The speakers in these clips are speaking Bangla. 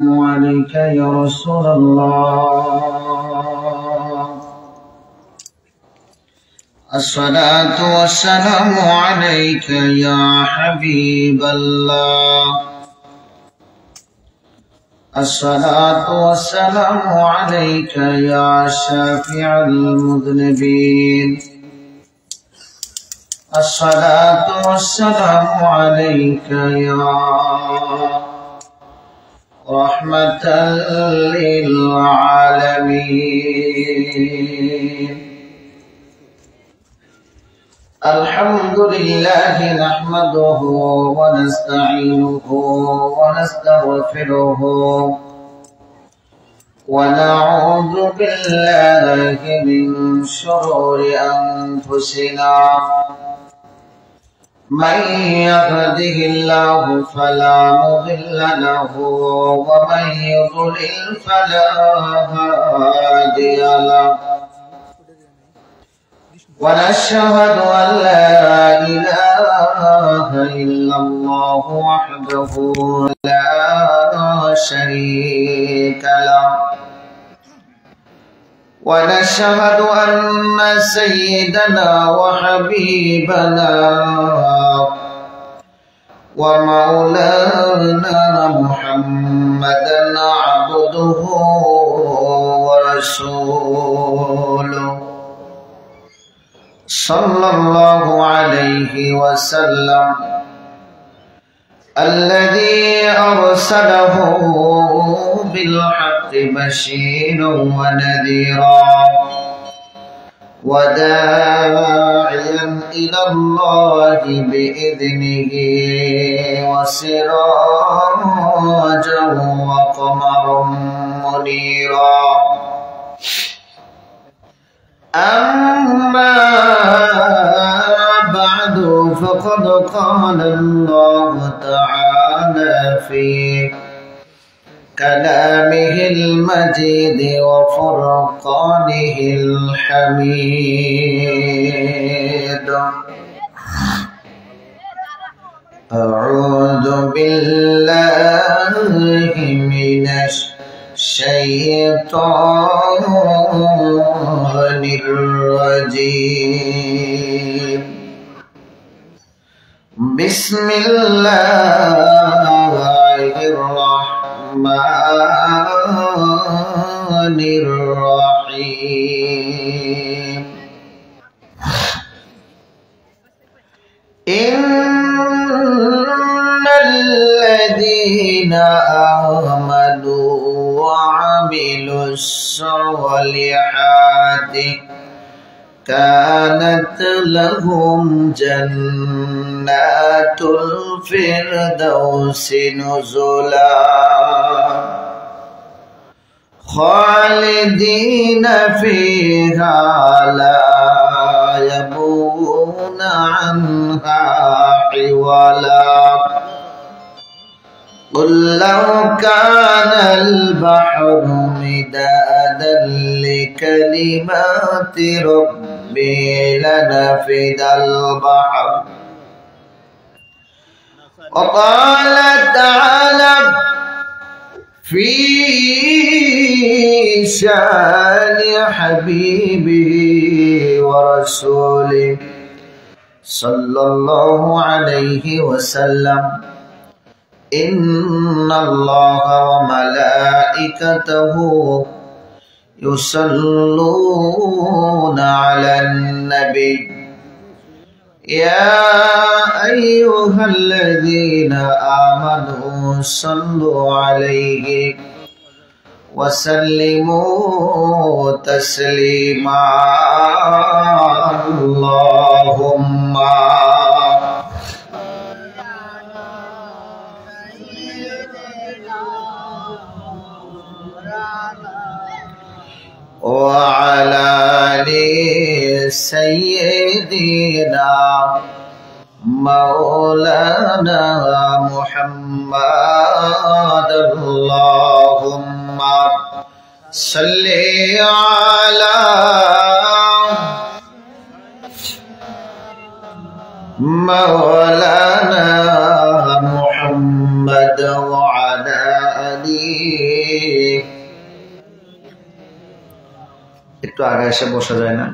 عليك يا رسول الله. الصلاة والسلام عليك يا حبيب الله. الصلاة والسلام عليك يا شافع المذنبين. الصلاة والسلام عليك يا رحمة للعالمين. الحمد لله نحمده ونستعينه ونستغفره ونعوذ بالله من شرور أنفسنا. من يهده الله فلا مضل له ومن يضلل فلا هادي له. ونشهد أن لا إله إلا الله وحده لا شريك له. ونشهد أن سيدنا وحبيبنا ومولانا محمدا عبده ورسوله صلى الله عليه وسلم، الذي أرسله بالحق بشيرا ونذيرا وداعيا إلى الله بإذنه وسراجا وقمرا منيرا. أما بعد فقد قال الله تعالى في كلامه المجيد وفرقانه الحميد. أعوذ بالله من الشيطان الرجيم. بسم الله الرحمن الرحيم. إن الذين آمنوا وعملوا الصالحات كانت لهم جنات الفردوس نزلا خالدين فيها لا يبغون عنها حولا. قل لو كان البحر مدادا لكلمات ربي لنفد البحر. وقال تعالى في شان حبيبه ورسوله صلى الله عليه وسلم: إن الله وملائكته يصلون على النبي يا أيها الذين آمنوا صلوا عليه وسلموا تسليما. اللهم وعلى آل سيدنا مولانا محمد. اللهم صل على مولانا محمد وعلى آله একটু আগে এসে বসা যায় না?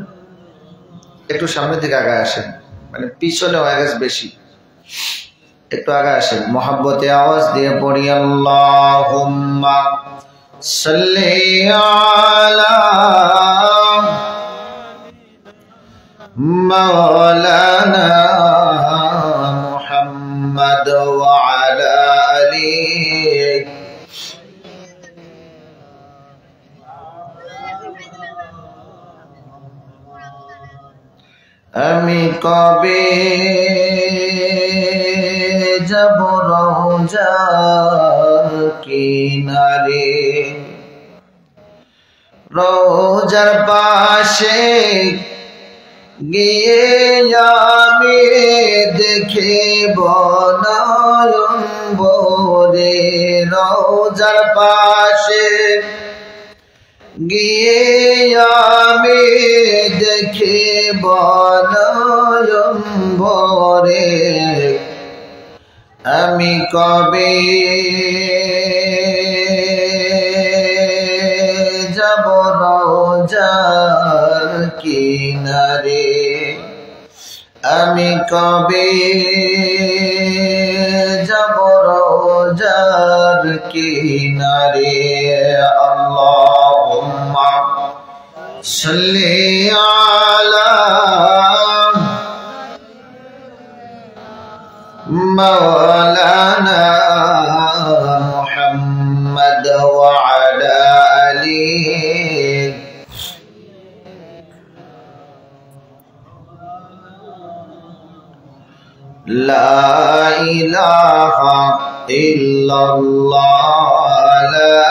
একটু সামনের দিকে আগে আসেন, মানে পিছনে হয়ে গেছে বেশি, একটু আগে আসেন। মোহাব্বতে আওয়াজ দিয়ে পড়ি আল্লাহুম্মা সাল্লি আলা মাওলানা মুহাম্মদ ওয়া আলা আলিহি। আমি কবে যাব রওজার কিনারে, রওজার পাশে গিয়ে আমি দেখিব নয়ন ভরে, রওজার পাশে গিয়ে আমি দেখিব নয়ন ভরে। আমি কবে যাব রওজার কিনারে, আমি কবে যাব রওজার কিনারে। আল্লাহুম্মা সাল্লি আলা মাওলানা মুহাম্মদ ওয়া আলা আলিহি। লা ইলাহা ইল্লাল্লাহ, লা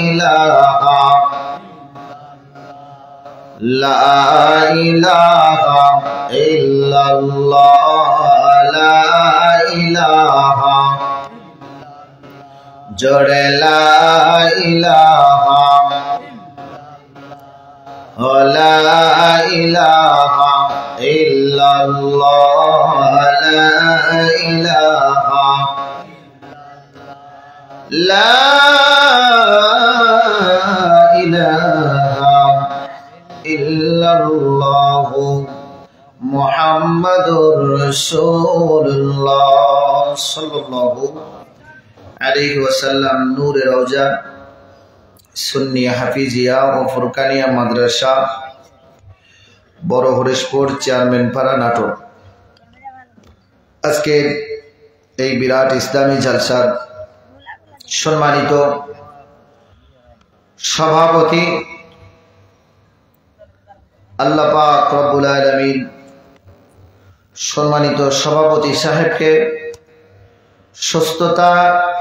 ইলাহা, লা ইলাহা ইল্লাল্লাহ, লা ইলাহা, জোরে লা ইলাহা, লা ইলাহা ইল্লাল্লাহ, লা ইলাহা, লা ইলাহা ইল্লাল্লাহ মুহাম্মাদুর রাসূলুল্লাহ সাল্লাল্লাহু আলাইহি ওয়াসাল্লাম। নূরে রওজা সুন্নি হাফিজিয়া ও ফুরকানিয়া মাদ্রাসা, বড় হরিশপুর, চেয়ারম্যান পাড়া, নাটোর। আজকে এই বিরাট ইসলামী জালসার সম্মানিত সভাপতি আল্লাহ পাক রব্বুল আলামিন সম্মানিত সভাপতি সাহেবকে সুস্থতা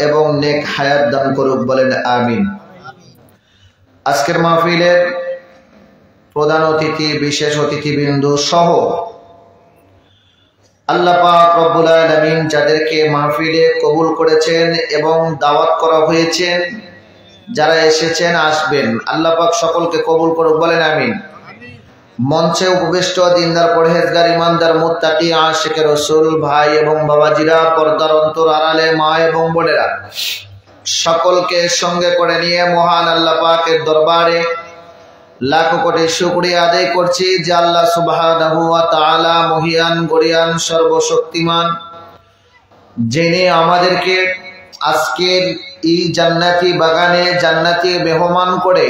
এবং নেক হায়াত দান করুক, বলেন আমিন। আজকের মাহফিলের প্রধান অতিথি, বিশেষ অতিথিবৃন্দ সহ আল্লাহ পাক রব্বুল আলামিন যাদেরকে মাহফিলে কবুল করেছেন এবং দাওয়াত করা হয়েছে, যারা এসেছেন আসবেন, আল্লাহ পাক সকলকে কবুল করুক, বলেন আমিন। মঞ্চে উপবিষ্ট দিনদার, পরহেজগার, ইমানদার, মুত্তাকি, আশিকে রাসূল ভাই এবং বাবাজিরা, পর্দার অন্তর আড়ালে মা এবং বোনেরা, সকলকে সঙ্গে করে নিয়ে মহান আল্লাহ পাকের দরবারে লাখো কোটি শুকরিয়া আদায় করছি যে আল্লাহ সুবহানাহু ওয়া তাআলা মহিয়ান, গরিয়ান, সর্বশক্তিমান, যিনি আমাদেরকে আজকের এই জান্নাতি বাগানে জান্নাতি মেহমান করে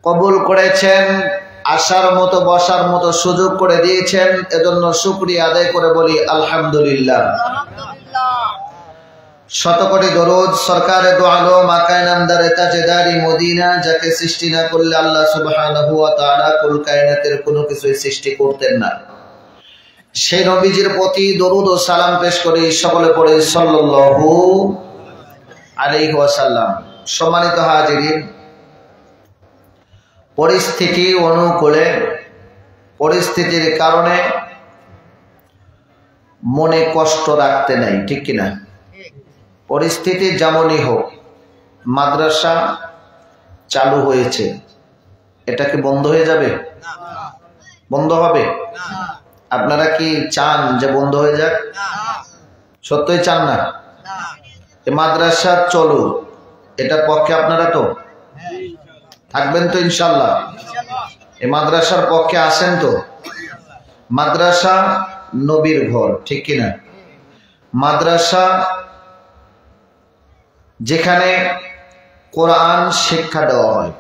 কবুল করেছেন, আসার মতো বসার মতো সুযোগ করে দিয়েছেন। এজন্য শুকরিয়া আদায় করে বলি আলহামদুলিল্লাহ। শতকোটি দরুদ সরকারে দো আলম আকা নামদারে তাজদারি মদিনা, যাকে সৃষ্টি না করলে আল্লাহ সুবহানাহু ওয়া তাআলা কুল কায়নাতের কোনো কিছুই সৃষ্টি করতেন না, সেই নবীজির প্রতি দরুদ ও সালাম পেশ করি, সকলে পড়ে সাল্লাল্লাহু আলাইহি ওয়াসাল্লাম। সম্মানিত হাজিরিন, পরিস্থিতি অনুকূলে, পরিস্থিতির কারণে মনে কষ্ট রাখতে নাই, ঠিক কিনা? পরিস্থিতি যেমনই হোক, মাদ্রাসা চালু হয়েছে, এটা কি বন্ধ হয়ে যাবে? বন্ধ হবে? আপনারা কি চান যে বন্ধ হয়ে যাক? সত্যই চান না? এই মাদ্রাসা চলুক, এটার পক্ষে আপনারা তো? থাকবেন তো ইনশাআল্লাহ? এই মাদ্রাসার পক্ষে আছেন তো? মাদ্রাসা নবীর ঘর, ঠিক কিনা? মাদ্রাসা যেখানে কোরআন শিক্ষা দেওয়া হয়।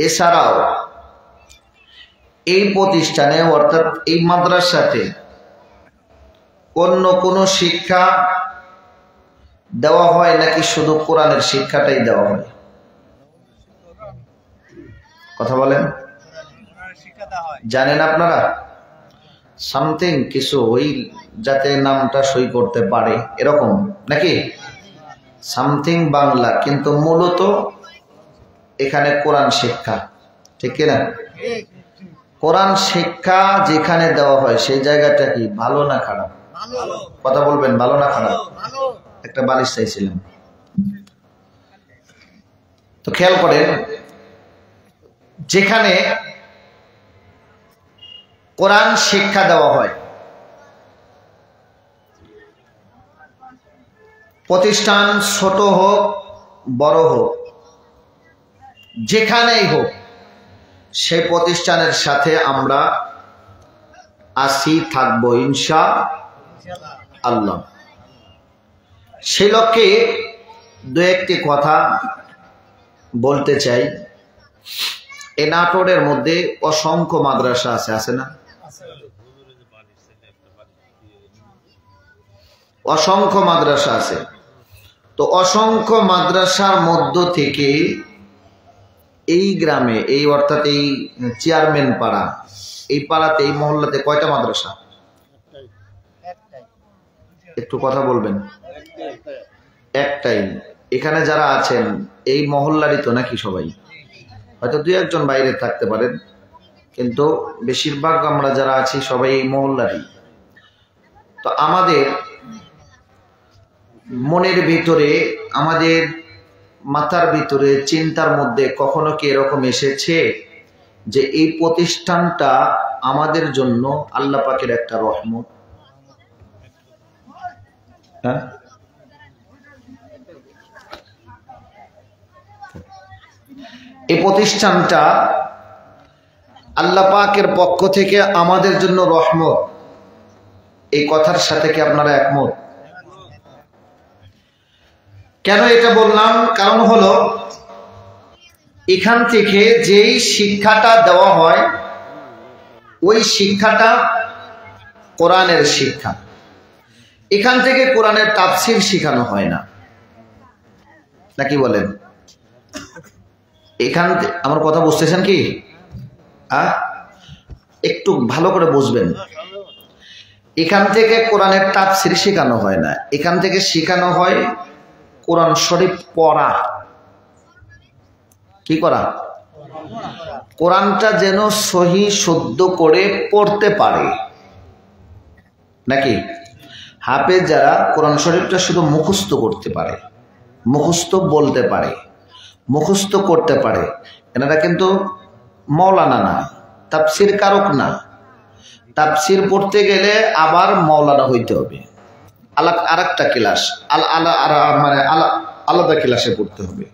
এছাড়াও এই প্রতিষ্ঠানে অর্থাৎ এই মাদ্রাসাতে অন্য কোনো শিক্ষা দেওয়া হয় নাকি শুধু কোরআনের শিক্ষাটাই দেওয়া হয়? কথা বলেন। জানেন আপনারা সামথিং কিছু ওই যাতে নামটা সই করতে পারে এরকম নাকি? সামথিং বাংলা, কিন্তু মূলত এখানে কোরআন শিক্ষা, ঠিক কিনা? কোরআন শিক্ষা যেখানে দেওয়া হয় সেই জায়গাটা কি ভালো না খারাপ? কথা বলবেন, ভালো না খারাপ? একটা বালিশ চাইছিলাম। তো খেয়াল করেন, যেখানে কোরআন শিক্ষা দেওয়া হয়, প্রতিষ্ঠান ছোট হোক বড় হোক, যেখানেই হোক, সেই প্রতিষ্ঠানের সাথে আমরা আসি, থাকবো ইনশাআল্লাহ। সেই লক্ষ্যে দু একটি কথা বলতে চাই। এই নাটোরের মধ্যে অসংখ্য মাদ্রাসা আছে, আছে না? অসংখ্য মাদ্রাসা আছে। তো অসংখ্য মাদ্রাসার মধ্য থেকে এই গ্রামে, এই অর্থাৎ এই চেয়ারম্যান পাড়া, এই পাড়াতে, এই মহল্লাতে কয়টা মাদ্রাসা? একটু কথা বলবেন। একটাই। এখানে যারা আছেন এই মহল্লারই তো নাকি সবাই? হয়তো দুই একজন বাইরে থাকতে পারেন, কিন্তু বেশিরভাগ আমরা যারা আছি সবাই এই মহল্লারই। তো আমাদের মনের ভিতরে, আমাদের মাথার ভিতরে, চিন্তার মধ্যে কখনো কি এরকম এসেছে যে এই প্রতিষ্ঠানটা আমাদের জন্য আল্লাহ পাকের একটা রহমত? হ্যাঁ, এই প্রতিষ্ঠানটা আল্লাহ পাকের পক্ষ থেকে আমাদের জন্য রহমত। এই কথার সাথে কি আপনারা একমত? কেন এটা বললাম? কারণ হলো এখান থেকে যেই শিক্ষাটা দেওয়া হয় ওই শিক্ষাটা কোরআনের শিক্ষা। এখান থেকে কোরআনের তাফসীর শেখানো হয় না, নাকি বলেন? এখান আমার কথা বুঝতেছেন কি? একটু ভালো করে বুঝবেন। এখান থেকে কোরআনের তাফসীর শেখানো হয় না, এখান থেকে শেখানো হয় কোরআন শরীফ পড়া। কি করা? কোরআনটা যেন সহি শুদ্ধ করে পড়তে পারে, নাকি? হাফেজ যারা কোরআন শরীফটা শুধু মুখস্থ করতে পারে, মুখস্থ বলতে পারে, মুখস্থ করতে পারে, এনারা কিন্তু মৌলানা না, তাফসীর কারক না। তাফসীর পড়তে গেলে আবার মৌলানা হইতে হবে, আরেকটা ক্লাস, মানে আলাদা ক্লাসে পড়তে হবে।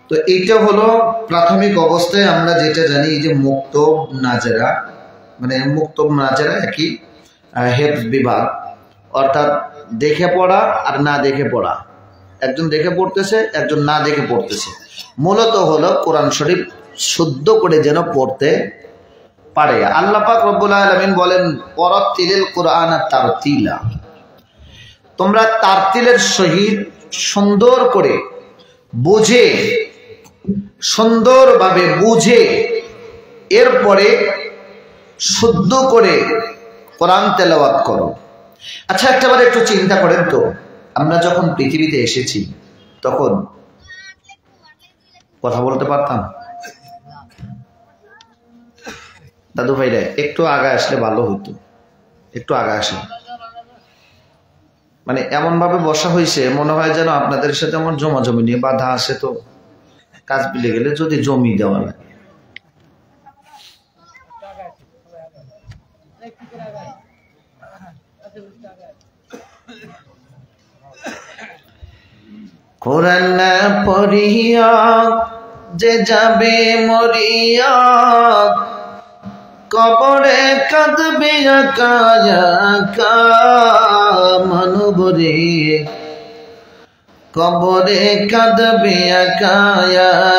তো এইটা হলো প্রাথমিক অবস্থায় আমরা যেটা জানি যে মুক্তব নাজেরা, মানে মুক্তব নাজেরা একই হেফজ বিভাগ, অর্থাৎ দেখে পড়া আর না দেখে পড়া। একজন দেখে পড়তেছে, একজন না দেখে পড়তেছে। মূলত হলো কোরআন শরীফ শুদ্ধ করে যেন পড়তে পারে। আল্লাহ পাক রব্বুল আলামিন বলেন, ওয়ারাতিলিল কুরআনা তারতিলা, তোমরা তারতিলের সহিত সুন্দর করে বুঝে, সুন্দরভাবে বুঝে এরপরে শুদ্ধ করে কোরআন তেলাওয়াত করো। আচ্ছা, একটাবার একটু চিন্তা করেন তো, আমরা যখন পৃথিবীতে এসেছি তখন কথা বলতে পারতাম? দাদু ভাইরা একটু আগে আসলে ভালো হতো, একটু আগে আসেন। মানে এমন ভাবে বসা হয়েছে মনে হয় যেন আপনাদের সাথে আমার জমা জমি নিয়ে বাধা আছে, তো কাজ বিলে গেলে যদি জমি দেওয়া লাগে। কোরআন পড়িয়া যে যাবে মরিয়া কবরে কাঁদবে একা একা মানবরে কবরে কাঁদবে একা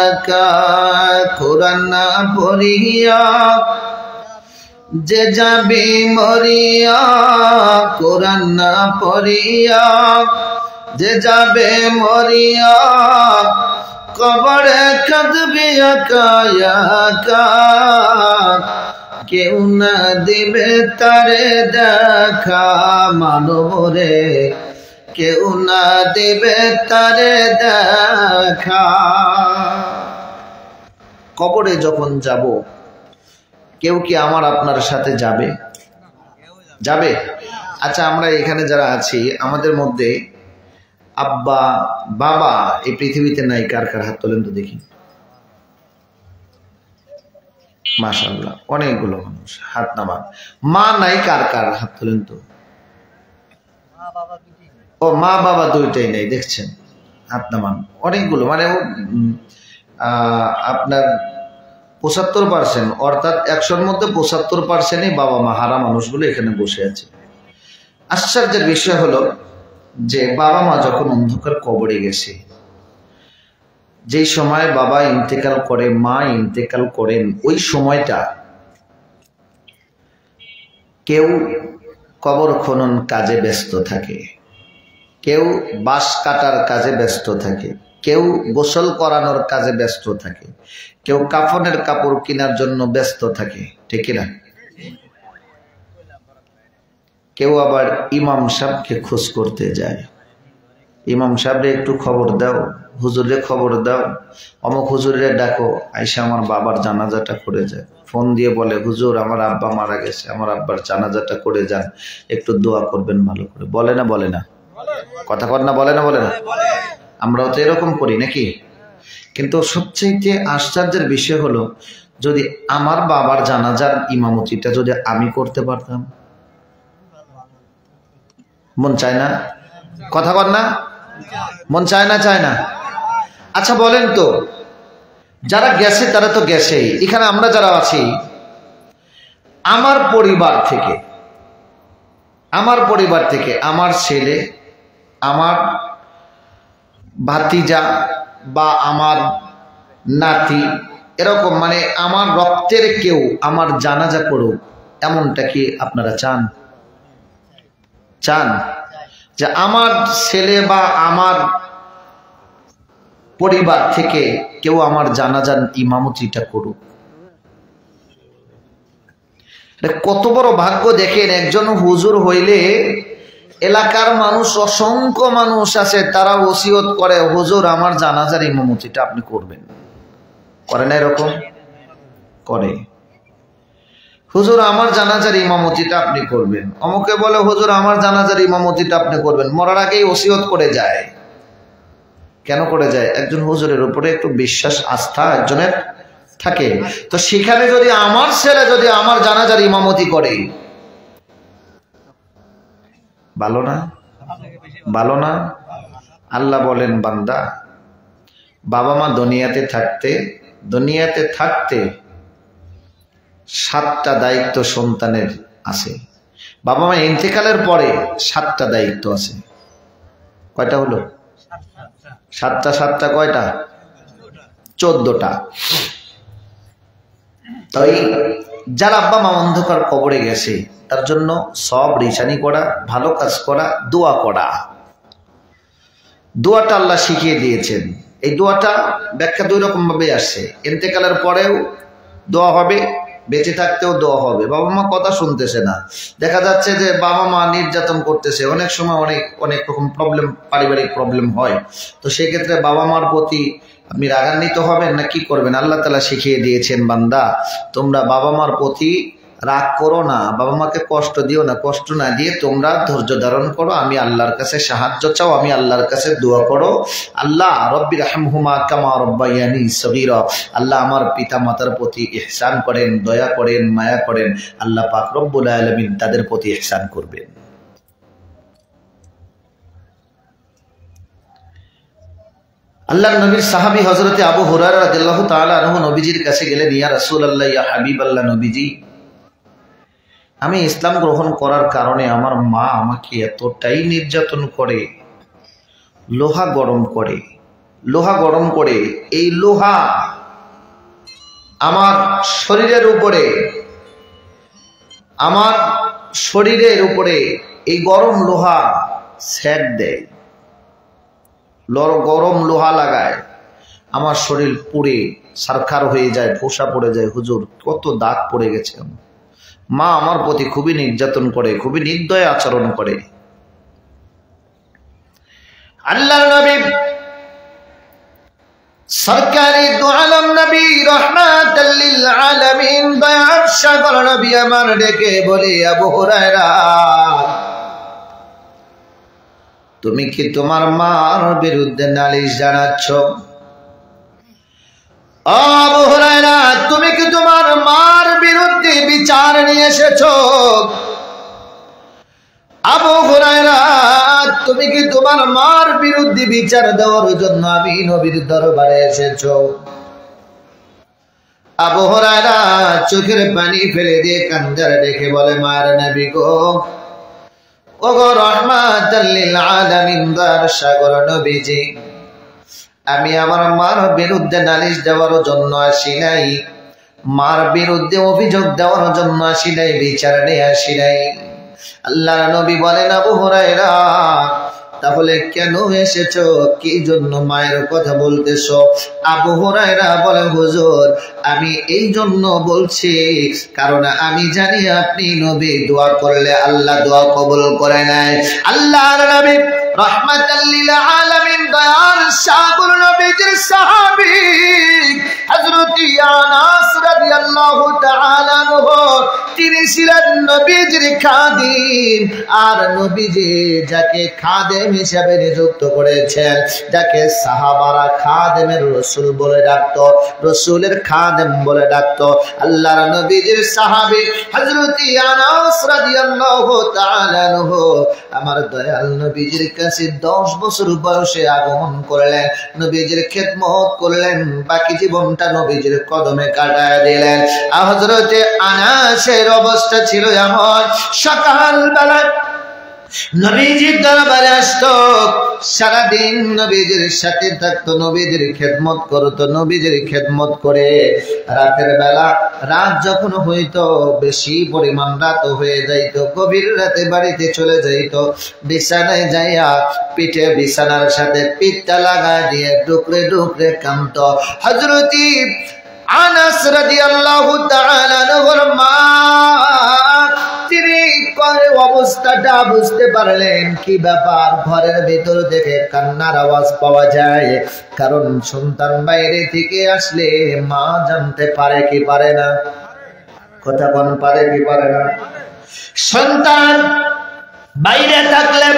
একা কোরআন না পড়িয়া যে যাবে মরিয়া কোরআন না পড়িয়া যে যাবে মরিয়া কবরে কাঁদবে একা একা কেউ না দিবে তারে দেখা মানবরে কেউ না দিবে তারে দেখা কবরে যখন যাব কেউ কি আমার আপনার সাথে যাবে যাবে আচ্ছা আমরা এখানে যারা আছি আমাদের মধ্যে আব্বা বাবা এই পৃথিবীতে নাই কার কার হাত তোলেন তো দেখি মাশাআল্লাহ অনেকগুলো মানুষ হাত নামান মা নাই কার কার হাত তোলেন তো ও মা বাবা দুইটাই নেই দেখছেন হাত নামান অনেকগুলো মানে আপনার 75% অর্থাৎ 100-র মধ্যে 75%ই বাবা মা হারা মানুষগুলো এখানে বসে আছে আশ্চর্যের বিষয় হলো যে বাবা মা যখন অন্ধকার কবরে গেছে যেই সময় বাবা ইন্তেকাল করে মা ইন্তেকাল করেন ওই সময়টা কেউ কবর খনন কাজে ব্যস্ত থাকে কেউ বাঁশ কাটার কাজে ব্যস্ত থাকে কেউ গোসল করানোর কাজে ব্যস্ত থাকে কেউ কাফনের কাপড় কেনার জন্য ব্যস্ত থাকে ঠিক না কেউ আবার ইমাম সাহেবকে খোঁজ করতে যায় ইমাম সাহেবরে একটু খবর দাও হুজুরে খবর দাও অমুক হুজুরে ডাকো আইসা আমার বাবার জানাজাটা করে যায় ফোন দিয়ে বলে হুজুর আমার আব্বা মারা গেছে আমার আব্বার জানাজাটা করে যান একটু দোয়া করবেন ভালো করে বলে না কথা কর না বলে না আমরাও তো এরকম করি নাকি কিন্তু সবচেয়ে আশ্চর্যের বিষয় হলো যদি আমার বাবার জানাজার ইমামতিটা যদি আমি করতে পারতাম মন চায় না কথা কর না মন চায় না আচ্ছা বলেন তো যারা গেছে তারা তো গেছেই এখানে আমরা যারা আছি আমার পরিবার থেকে আমার ছেলে আমার ভাতিজা বা আমার নাতি এরকম মানে আমার রক্তের কেউ আমার জানাজা করুক এমনটা কি আপনারা চান যে আমার ছেলে বা আমার পরিবার থেকে কেউ আমার জানাজার ইমামতিটা করুক কত বড় ভাগ্য দেখেন একজন হুজুর হইলে এলাকার মানুষ অসংখ্য মানুষ আছে তারা ওসিয়ত করে হুজুর আমার জানাজার ইমামতিটা আপনি করবেন করে না এরকম করে হুজুর আমার জানাজার ইমামতিটা আপনি করবেন অমুকে বলে হুজুর আমার জানাজার ইমামতিটা আপনি করবেন মরার আগেই ওসিয়ত করে যায় কেন করে যায় একজন হুজুরের উপরে একটু বিশ্বাস আস্থা একজনের থাকে তো সেখানে যদি আমার ছেলে যদি আমার জানাজার ইমামতি করে ভালো না আল্লাহ বলেন বান্দা বাবা মা দুনিয়াতে থাকতে 7টা দায়িত্ব সন্তানের আছে বাবা মা ইন্তেকালের পরে 7টা দায়িত্ব আছে কয়টা হলো 7টা কয়টা 14টা তাই যার আব্বা মা অন্ধকার কবরে গেছে তার জন্য সব রিসানি করা ভালো কাজ করা দোয়াটা আল্লাহ শিখিয়ে দিয়েছেন এই দোয়াটা ব্যাখ্যা 2 রকম ভাবে আসছে ইন্তেকালের পরেও দোয়া হবে বেঁচে থাকতেও দোয়া হবে বাবা মা কথা শুনতেছে না দেখা যাচ্ছে যে বাবা মা নির্যাতন করতেছে অনেক সময় অনেক রকম পারিবারিক প্রবলেম হয় তো সেই ক্ষেত্রে বাবা মার প্রতি আপনি রাগান্বিত হবেন না কি করবেন আল্লাহ তাআলা শিখিয়ে দিয়েছেন বান্দা তোমরা বাবা মার প্রতি রাগ করো না বাবা মাকে কষ্ট দিও না কষ্ট না দিয়ে তোমরা ধৈর্য ধারণ করো আমি আল্লাহর কাছে সাহায্য চাও আমি আল্লাহর কাছে দোয়া করো আল্লাহ রব্বি রাহমহুমা কামা রব্বায়ানি সগীরা আল্লাহ আমার পিতা মাতার প্রতি ইহসান করেন দয়া করেন মায়া করেন আল্লাহ পাক রব্বুল আলামিন তাদের প্রতি ইহসান করবেন আল্লাহর নবীর সাহাবী হযরতে আবু হুরায়রা রাদিয়াল্লাহু তাআলা আনহু নবীজির কাছে গেলেন, ইয়া রাসূলুল্লাহ, ইয়া হাবিবাল্লাহ, নবীজি, আমি ইসলাম গ্রহণ করার কারণে আমার মা আমাকে এতটাই নির্যাতন করে, লোহা গরম করে, লোহা গরম করে, এই লোহা আমার শরীরের উপরে এই গরম লোহা সেক দেয়, গরম লোহা লাগায়, আমার শরীর পুড়ে ছারখার হয়ে যায়, ফোসা পড়ে যায়। হুজুর, কত দাগ পড়ে গেছে। মা আমার প্রতি খুবই নির্যাতন করে, খুবই নির্দয় আচরণ করে। আল্লাহর নবী সরকারি দু আলম নবী রাহমাতাল লিল আলামিন দয়ার সাগর নবী আমার ডেকে বলে, আবু হুরায়রা, তুমি কি তোমার মার বিরুদ্ধে নালিশ জানাচ্ছ? আবু হুরায়রা, তুমি কি তোমার মার বিরুদ্ধে বিচার নিয়ে এসেছো? আবু হুরায়রা, তুমি কি তোমার মার বিরুদ্ধে বিচার দেওয়ার জন্য আমি নবীর দরবারে এসেছো? আবু হুরায়রা চোখের পানি ফেলে দিয়ে কান্দার দেখে বলে, মার নবী গো, ওগো রাহমাতাল লিল আলামিন দয়ার সাগর নবীজি, আমি আমার মার বিরুদ্ধে নালিশ দেওয়ার জন্য আসি নাই, মার বিরুদ্ধে অভিযোগ দেওয়ার জন্য আসি নাই, বিচার নিয়ে আসি নাই। আল্লাহর নবী বলেন, আবু হুরায়রা, তাহলে কেন এসেছো? কি জন্য মায়ের কথা বলতেছো? আবু হুরায়রা বলে, হুজুর, আমি এই জন্য বলছি কারণ আমি জানি আপনি নবী দোয়া করলে আল্লাহ দোয়া কবুল করে নেয়। আল্লাহর নবী রাহমাতাল লিল আলামিন দয়ার সাগর নবীজির সাহাবী হযরত আনাস রাদিয়াল্লাহু তাআলা আনহু, তিনি ছিলেন নবীজির খাদিম। আর নবীজি যাকে খাদেম হিসেবে নিযুক্ত করেছেন, যাকে সাহাবারা খাদেমের রাসূল বলে ডাকতো, রাসূলের খাদেম বলে ডাকতো, আল্লাহর নবীজির সাহাবী হযরত আনাস রাদিয়াল্লাহু তাআলা আনহু আমার দয়াল নবীজির কাছে 10 বছর বয়সে আগমন করলেন, নবীজির খেদমত করলেন, বাকি জীবনটা নবীজির কদমে কাটায় দিলেন। হযরত আনাসের অবস্থা ছিল এমন, সকালবেলা নবীজির দরবারে আসতো, সারাদিন নবীজির সাথে থাকতো, নবীজির খেদমত করতো, নবীজির খেদমত করে রাতের বেলা, রাত যখন হইতো, বেশি পরিমাণ রাত হয়ে যাইত, গভীর রাতে বাড়িতে চলে যাইত, বিছানায় যাইয়া পিঠে বিছানার সাথে পিঠটা লাগায় দিয়ে ডুকরে ডুকরে কাঁদতো। হযরত আনাস রাদিয়াল্লাহু তাআলা আনহুর মা, তিনি অবস্থাটা বুঝতে পারলেন, কি ব্যাপার, ঘরের ভিতর থেকে কান্নার আওয়াজ পাওয়া যায়, কারণ সন্তান বাইরে থেকে আসলে মা জানতে পারে কি পারে না? কথা কোন পারে কি পারে না? সন্তান বাইরে থাকলে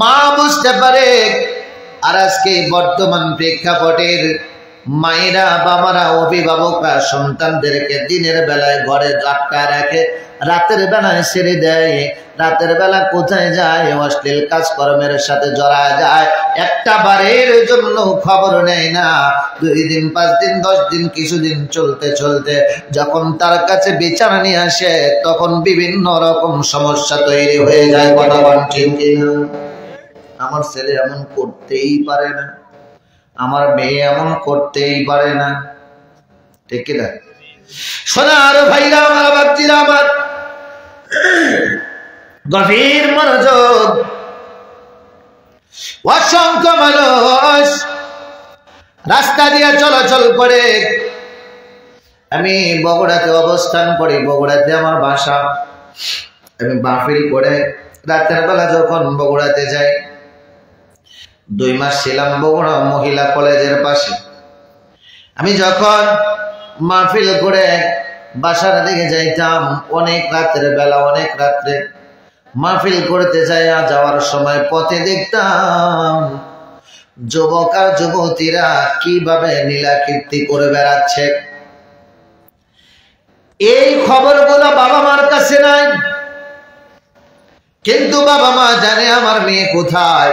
মা বুঝতে পারে। আর আজকে বর্তমান প্রেক্ষাপটের মায়েরা, বাবারা, অভিভাবকরা সন্তানদেরকে দিনের বেলায় ঘরে আটকায় রাখে, রাতের বেলায় ছেড়ে দেয়। রাতের বেলা কোথায় যায়? অশ্লীল কাজকর্মের সাথে জড়া যায়। একটা বারের জন্য খবর নেয় না। 2 দিন, 5 দিন, 10 দিন, কিছুদিন চলতে চলতে যখন তার কাছে বিচার নিয়ে আসে, তখন বিভিন্ন রকম সমস্যা তৈরি হয়ে যায়। কথা বলেন ঠিক কিনা? আমার ছেলে এমন করতেই পারে না, আমার মেয়ে এমন করতেই পারে না, ঠিক কিনা? সোনার ভাইরা আমার, বাপজিরা আমার, গভীর মনোযোগ। অসংখ্য মানুষ রাস্তা দিয়ে চলাচল করে। আমি বগুড়াতে অবস্থান করি, বগুড়াতে আমার বাসা। আমি মাহফিল করে রাতের বেলা যখন বগুড়াতে যাই, 2 মাস ছিলাম বগুড়া মহিলা কলেজের পাশে। আমি যখন মাহফিল করে বাসার দিকে যাইতাম, অনেক রাতের বেলা, অনেক রাত্রে মাহফিল করতে যাওয়ার সময় পথে দেখতাম যুবক আর যুবতীরা কিভাবে নীলাকীর্তি করে বেড়াচ্ছে। এই খবরগুলো বাবা মার কাছে নাই, কিন্তু বাবা মা জানে আমার মেয়ে কোথায়।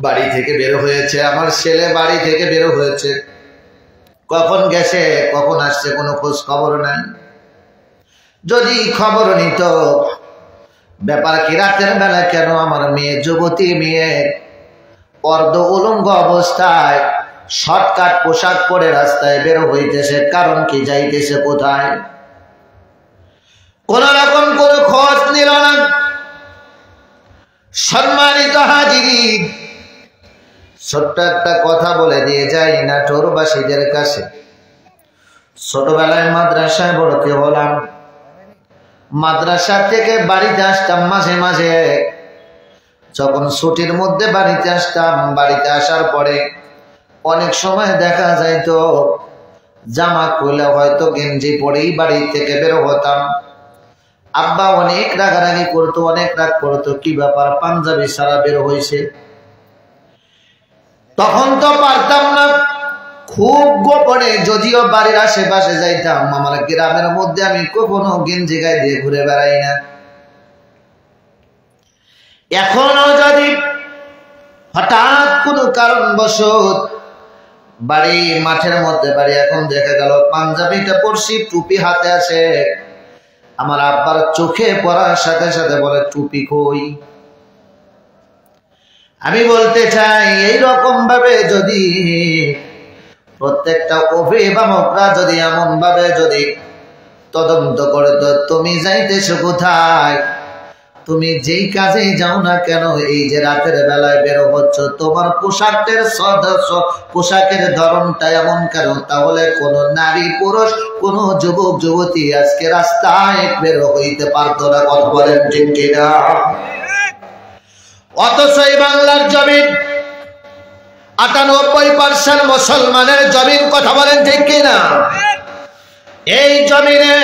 বাড়ি থেকে বের হয়েছে, আমার ছেলে বাড়ি থেকে বের হয়েছে, কখন গেছে কখন আসছে কোনো খোঁজ খবর নাই। যদি খবর নিত, ব্যাপার কি রাতের বেলা কেন আমার মেয়ে, যুবতী মেয়ে অর্ধ উলঙ্গ অবস্থায় শর্টকাট পোশাক পরে রাস্তায় বের হইতেছে, কারণ কি, যাইতেছে কোথায়? কোন রকম কোন খোঁজ নিল না। সম্মানিত হাজিরিন, ছোট্ট একটা কথা বলে দিয়ে যাই নাটোরবাসীদের কাছে। ছোটবেলায় মাদ্রাসায় ভর্তি হলাম, মাদ্রাসা থেকে বাড়িতে আসতাম মাঝে মাঝে, যখন ছুটির মধ্যে বাড়িতে আসতাম, বাড়িতে আসার পরে অনেক সময় দেখা যাইতো জামা খুলে হয়তো গেঞ্জি পরেই বাড়ি থেকে বের হতাম। আব্বা অনেক রাগারাগি করতো, অনেক রাগ করতো, কি ব্যাপার পাঞ্জাবি সারা বের হয়েছে। তখন তো পারতাম না, খুব গোপনে, যদিও বাড়ির আশেপাশে যাইতাম, আমার গ্রামের মধ্যে আমি কখনো গেঞ্জি গায়ে দিয়ে ঘুরে বেড়াই না। এখনো যদি হঠাৎ কোনো কারণবশত বাড়ি মাঠের মধ্যে বাড়ি, এখন দেখা গেল পাঞ্জাবিটা পরছি, টুপি হাতে আছে, আমার আব্বার চোখে পড়ার সাথে সাথে বলে টুপি কই। আমি বলতে চাই এইরকম ভাবে যদি প্রত্যেকটা অভিভাবকরা যদি এমন ভাবে যদি তদন্ত করে, তো তুমি যাইতেছো কোথায়, তুমি যেই কাজে যাও না কেন, এই যে রাতের বেলায় বের হচ্ছ, তোমার পোশাকের ধরনটা এমন কেন? তাহলে কোন নারী পুরুষ, কোন যুবক যুবতী আজকে রাস্তায় বের হইতে পারতো না। কথা বলেন ঠিক কিনা? অথচ এই বাংলার জমিন 98% মুসলমানের জমিন। কথা বলেন ঠিক কিনা? এই জমিনে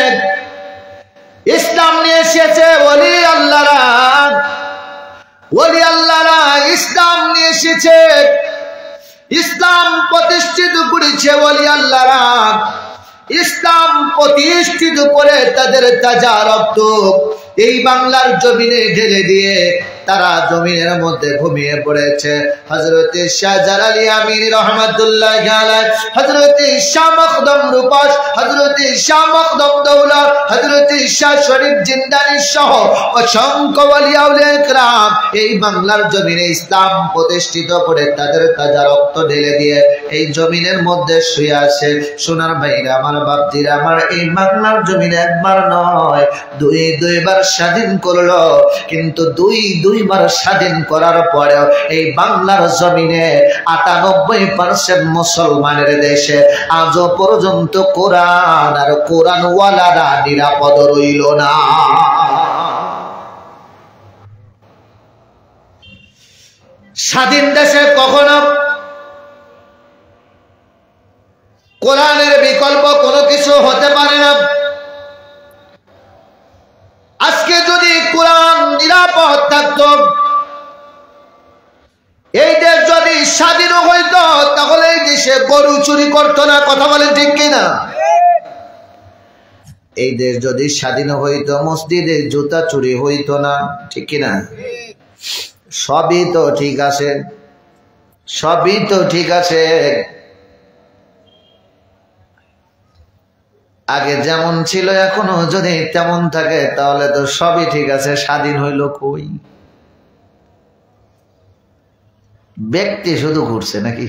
ইসলাম নিয়ে এসেছে ওলি আল্লাহরা, ওলি আল্লাহরা ইসলাম নিয়ে এসেছে, ইসলাম প্রতিষ্ঠিত করেছে ওলি আল্লাহরা, ইসলাম প্রতিষ্ঠিত করে তাদের তাজা রক্ত এই বাংলার জমিনে ঢেলে দিয়ে তারা জমিনের মধ্যে ঘুমিয়ে পড়েছে। হযরতে শাহজালাল আমিনী রহমাতুল্লাহি আলাইহি, হযরতে শাহ মখদুম রূপস, হযরতে শাহ মখদুম দৌলত, হযরতে শাহ শরীফ জিন্দানি সহ অসংখ্য ওলি আউলিয়া کرام এই বাংলার জমিনে ইসলাম প্রতিষ্ঠিত করে তাদের তাজা রক্ত ঢেলে দিয়ে এই জমিনের মধ্যে শুয়ে আছে। সোনার ভাইরা আমার, বাপজিরা আমার, এই বাংলার জমিনে একবার নয় দুইবার স্বাধীন করলো, কিন্তু দুইবার স্বাধীন করার পরেও এই বাংলার জমিনে 98% মুসলমানের দেশে আজও পর্যন্ত কোরআন আর কোরআনওয়ালারা নিরাপদ রইল না। স্বাধীন দেশে কখনো কোরআনের বিকল্প কোনো কিছু হতে পারে না। আজকে যদি কোরআন নিরাপদ থাকত, এই দেশ যদি স্বাধীন হইত, তাহলে এই দেশে গরু চুরি করতো না। কথা বলেন ঠিক কিনা? এই দেশ যদি স্বাধীন হইত, মসজিদে জুতা চুরি হইতো না। ঠিক কিনা? সবই তো ঠিক আছে, সবই তো ঠিক আছে। আগে যেমন ছিল এখনো যদি তেমন থাকে, তাহলে তো সবই ঠিক আছে। স্বাধীন হইল কই? ব্যক্তি শুধু ঘুরছে নাকি?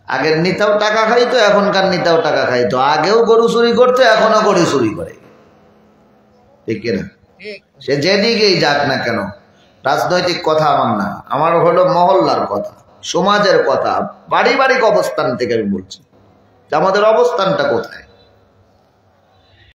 আগের নেতাও টাকা খাইতো, এখনকার নেতাও টাকা খাইতো। আগেও গরু চুরি করতো, এখনো গরু চুরি করে। ঠিক কিনা? সে যেদিকেই যাক না কেন, রাজনৈতিক কথা আমার না, আমার হলো মহল্লার কথা, সমাজের কথা, পারিবারিক অবস্থান থেকে আমি বলছি, আমাদের অবস্থানটা কোথায়।